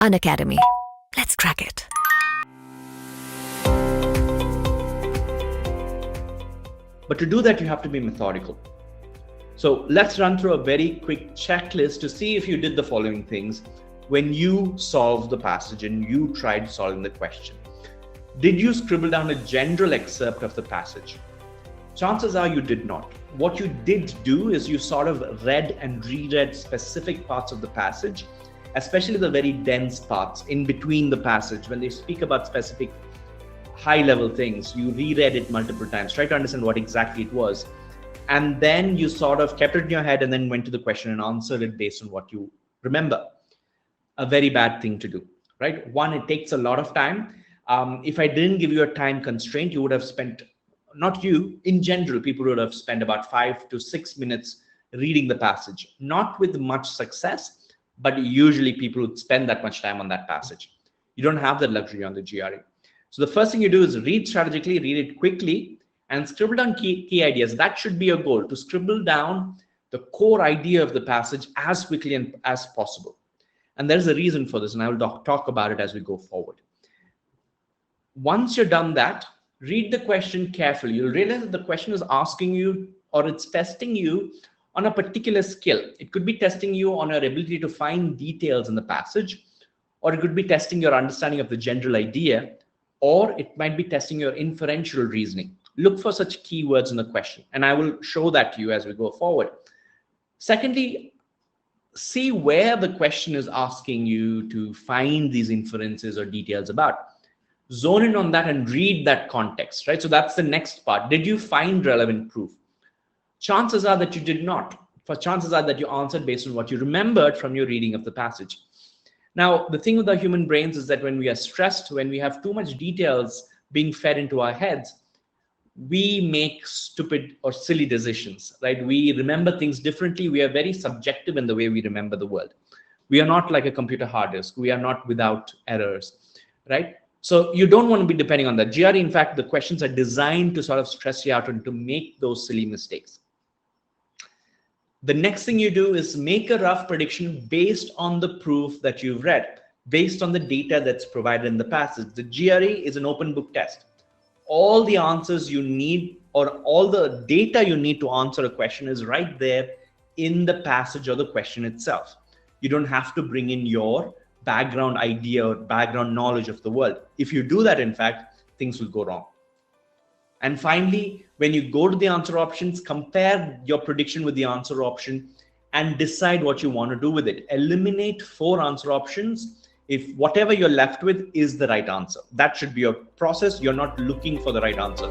Unacademy. Let's crack it. But to do that, you have to be methodical. So let's run through a very quick checklist to see if you did the following things when you solved the passage and you tried solving the question. Did you scribble down a general excerpt of the passage? Chances are you did not. What you did do is you sort of read and reread specific parts of the passage, especially the very dense parts in between the passage. When they speak about specific high-level things, you reread it multiple times, try to understand what exactly it was. And then you sort of kept it in your head and then went to the question and answered it based on what you remember. A very bad thing to do, right? One, it takes a lot of time. If I didn't give you a time constraint, you would have spent, not you, in general, people would have spent about 5 to 6 minutes reading the passage, not with much success, but usually people would spend that much time on that passage. You don't have that luxury on the GRE. So the first thing you do is read strategically, read it quickly, and scribble down key ideas. That should be your goal, to scribble down the core idea of the passage as quickly and as possible. And there's a reason for this, and I will talk about it as we go forward. Once you're done that, read the question carefully. You'll realize that the question is asking you, or it's testing you on a particular skill. It could be testing you on your ability to find details in the passage, or it could be testing your understanding of the general idea, or it might be testing your inferential reasoning. Look for such keywords in the question, and I will show that to you as we go forward. Secondly, see where the question is asking you to find these inferences or details about. Zone in on that and read that context, right? So that's the next part. Did you find relevant proof? Chances are that you did not. For chances are that you answered based on what you remembered from your reading of the passage. Now, the thing with our human brains is that when we are stressed, when we have too much details being fed into our heads, we make stupid or silly decisions, right? We remember things differently. We are very subjective in the way we remember the world. We are not like a computer hard disk. We are not without errors, right? So you don't want to be depending on that. GRE, in fact, the questions are designed to sort of stress you out and to make those silly mistakes. The next thing you do is make a rough prediction based on the proof that you've read, based on the data that's provided in the passage. The GRE is an open book test. All the answers you need, or all the data you need to answer a question, is right there in the passage or the question itself. You don't have to bring in your background idea or background knowledge of the world. If you do that, in fact, things will go wrong. And finally, when you go to the answer options, compare your prediction with the answer option and decide what you want to do with it. Eliminate 4 answer options if whatever you're left with is the right answer. That should be your process. You're not looking for the right answer.